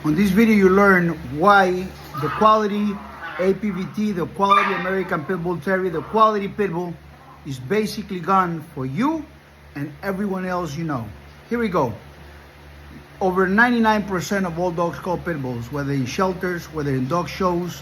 On this video, you learn why the quality APVT, the quality American Pit Bull Terrier, the quality Pit Bull is basically gone for you and everyone else you know. Here we go. Over 99% of all dogs called Pit Bulls, whether in shelters, whether in dog shows,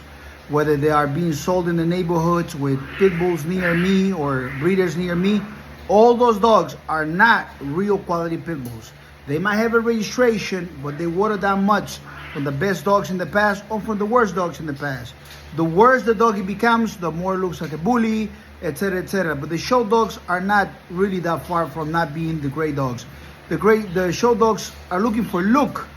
whether they are being sold in the neighborhoods with Pit Bulls near me or breeders near me, all those dogs are not real quality Pit Bulls. They might have a registration, but they water down much from the best dogs in the past or from the worst dogs in the past. The worse the doggy becomes, the more it looks like a bully, etc., etc. But the show dogs are not really that far from not being the great dogs. The show dogs are looking for look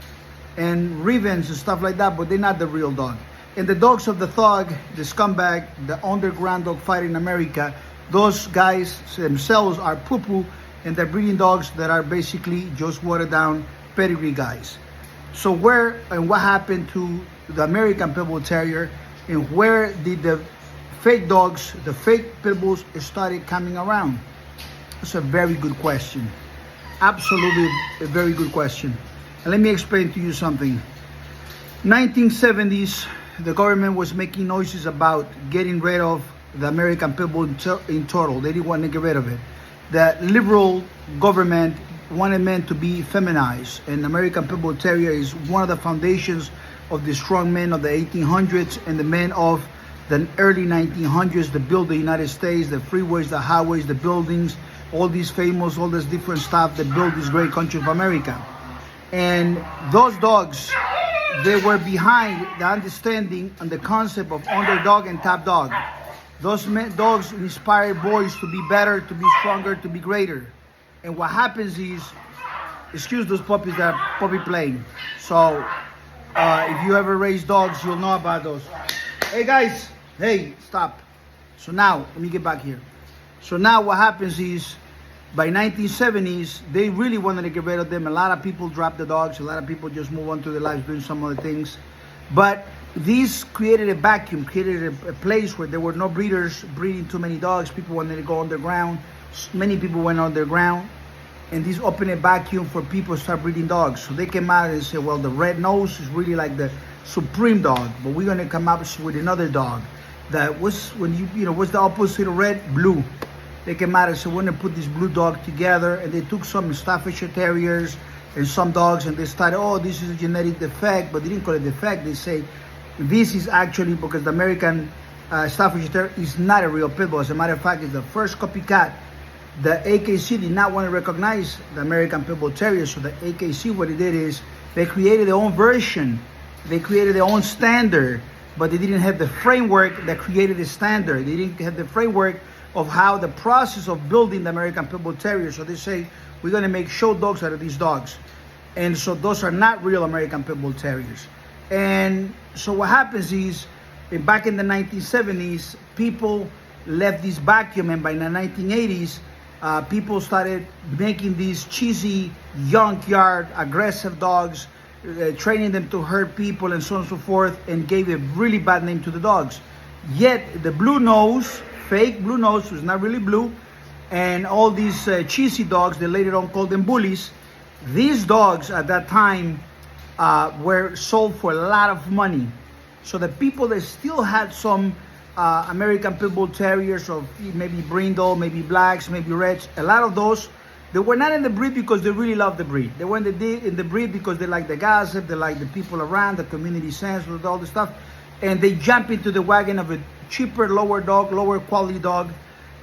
and revenge and stuff like that, but they're not the real dog. And the dogs of the thug, the scumbag, the underground dog fight in America, those guys themselves are poo-poo, and they're breeding dogs that are basically just watered down pedigree guys. So where and what happened to the American Pit Bull Terrier, and where did the fake dogs, the fake Pit Bulls started coming around? That's a very good question. Absolutely a very good question. And let me explain to you something. 1970s, the government was making noises about getting rid of the American Pit Bull in total. They didn't want to get rid of it. The liberal government wanted men to be feminized, and American Pit Bull Terrier is one of the foundations of the strong men of the 1800s and the men of the early 1900s that built the United States, the freeways, the highways, the buildings, all these famous, all this different stuff that built this great country of America. And those dogs, they were behind the understanding and the concept of underdog and top dog. Those dogs inspired boys to be better, to be stronger, to be greater. And what happens is, excuse those puppies that are puppy playing. So if you ever raise dogs, you'll know about those. Hey guys, hey, stop. So now, let me get back here. So now what happens is, by 1970s, they really wanted to get rid of them. A lot of people dropped the dogs. A lot of people just move on to their lives doing some other things. But these created a vacuum, created a place where there were no breeders breeding too many dogs. People wanted to go underground. Many people went underground. And this opened a vacuum for people to start breeding dogs. So they came out and said, well, the red nose is really like the supreme dog, but we're going to come up with another dog that was, when what's the opposite of red? Blue. They came out and said, we're going to put this blue dog together. And they took some Staffordshire Terriers and some dogs, and they started, oh, this is a genetic defect, but they didn't call it defect. They say this is actually because the American Staffordshire Terrier is not a real Pit Bull. As a matter of fact, it's the first copycat. The AKC did not want to recognize the American Pit Bull Terrier, so the AKC, what it did is they created their own version. They created their own standard, but they didn't have the framework that created the standard. They didn't have the framework of how the process of building the American Pit Bull Terrier. So they say, we're going to make show dogs out of these dogs. And so those are not real American Pit Bull Terriers. And so what happens is, back in the 1970s, people left this vacuum, and by the 1980s, people started making these cheesy, junkyard, aggressive dogs, training them to hurt people and so on and so forth, and gave a really bad name to the dogs. Yet the blue nose, fake blue nose, was not really blue, and all these cheesy dogs, they later on called them bullies. These dogs at that time were sold for a lot of money. So the people that still had some American Pit Bull Terriers, or maybe brindle, maybe blacks, maybe reds, a lot of those, they were not in the breed because they really loved the breed. They were in the breed because they like the gossip, they like the people around, the community sense, with all the stuff, and they jump into the wagon of a cheaper, lower quality dog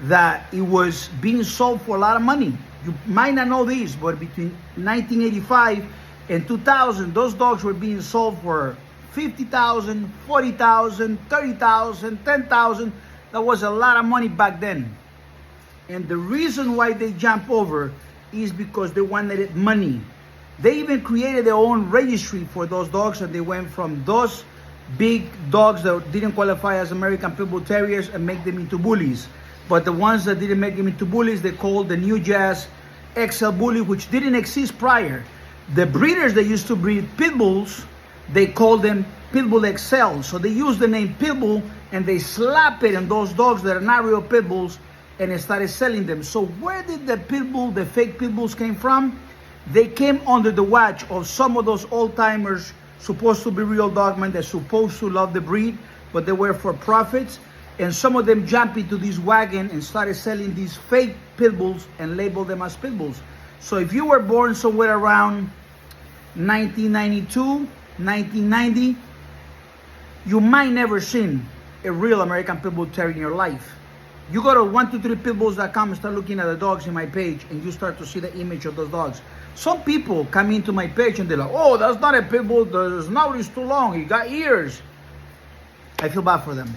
that it was being sold for a lot of money. You might not know this, but between 1985 and 2000, those dogs were being sold for $50,000, $40,000, $30,000, $10,000. That was a lot of money back then. And the reason why they jump over is because they wanted money. They even created their own registry for those dogs, and they went from those big dogs that didn't qualify as American Pit Bull Terriers and make them into bullies. But the ones that didn't make them into bullies, they called the New Jazz XL Bully, which didn't exist prior. The breeders that used to breed Pit Bulls, they called them Pit Bull XL. So they used the name Pit Bull and they slap it on those dogs that are not real Pit Bulls, and they started selling them. So where did the Pit Bull, the fake Pit Bulls came from? They came under the watch of some of those old-timers supposed to be real dogmen. They're supposed to love the breed, but they were for profits. And some of them jumped into this wagon and started selling these fake pit bulls and labeled them as pit bulls. So if you were born somewhere around 1992, 1990, you might never seen a real American Pit Bull Terrier in your life. You go to 123pitbulls.com and start looking at the dogs in my page, and you start to see the image of those dogs. Some people come into my page and they're like, oh, that's not a pit bull, the snout is too long, he got ears. I feel bad for them.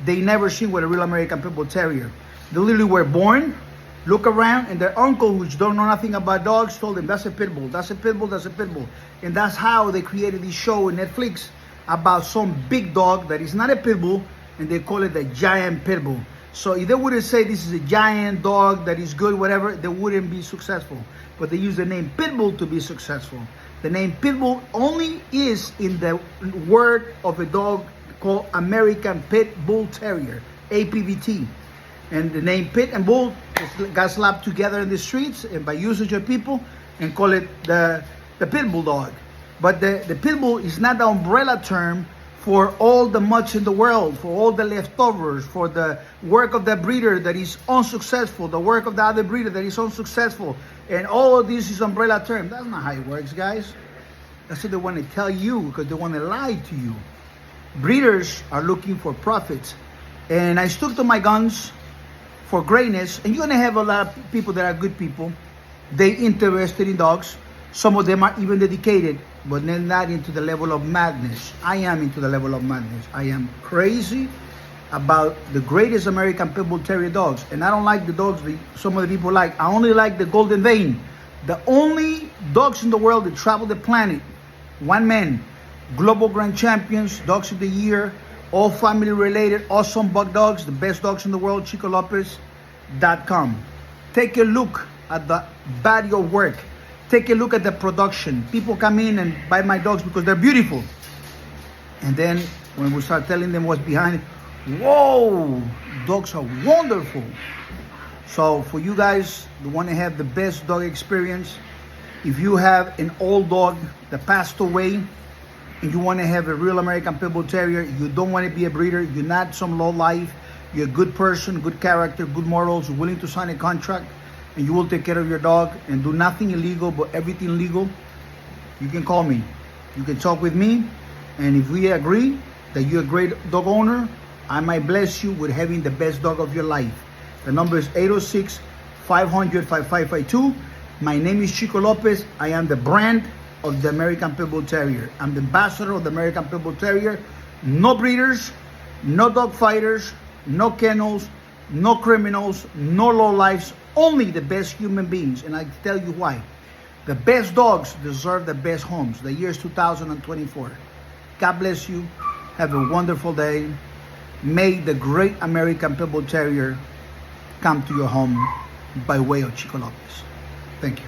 They never seen what a real American Pit Bull Terrier. They literally were born, look around, and their uncle, who don't know nothing about dogs, told them, that's a pit bull, that's a pit bull, that's a pit bull. And that's how they created this show on Netflix about some big dog that is not a pit bull, and they call it the giant pit bull. So if they wouldn't say this is a giant dog that is good, whatever, they wouldn't be successful. But they use the name pit bull to be successful. The name pit bull only is in the word of a dog called American Pit Bull Terrier, APBT. And the name pit and bull got slapped together in the streets and by usage of people, and call it the pit bull dog. But the pit bull is not the umbrella term for all the mutts in the world, for all the leftovers, for the work of the breeder that is unsuccessful, the work of the other breeder that is unsuccessful, and all of this is umbrella term. That's not how it works, guys. That's what they want to tell you, because they want to lie to you. Breeders are looking for profits, and I stuck to my guns for greatness. And you're gonna have a lot of people that are good people. They interested in dogs. Some of them are even dedicated, but they're not into the level of madness. I am into the level of madness. I am crazy about the greatest American Pit Bull Terrier dogs. And I don't like the dogs that some of the people like. I only like the Golden Vein. The only dogs in the world that travel the planet. One man, global grand champions, dogs of the year, all family related, awesome buck dogs, the best dogs in the world, ChicoLopez.com. Take a look at the body of work. Take a look at the production. People come in and buy my dogs because they're beautiful. And then when we start telling them what's behind it, whoa, dogs are wonderful. So for you guys who want to have the best dog experience, if you have an old dog that passed away and you want to have a real American Pit Bull Terrier, you don't want to be a breeder, you're not some low life, you're a good person, good character, good morals, you're willing to sign a contract, and you will take care of your dog and do nothing illegal but everything legal, you can call me. You can talk with me, and if we agree that you're a great dog owner, I might bless you with having the best dog of your life. The number is 806-500-5552. My name is Chico Lopez. I am the brand of the American Pit Bull Terrier. I'm the ambassador of the American Pit Bull Terrier. No breeders, no dog fighters, no kennels, no criminals, no lowlifes, only the best human beings. And I tell you why. The best dogs deserve the best homes. The year is 2024. God bless you. Have a wonderful day. May the great American Pit Bull Terrier come to your home by way of Chico Lopez. Thank you.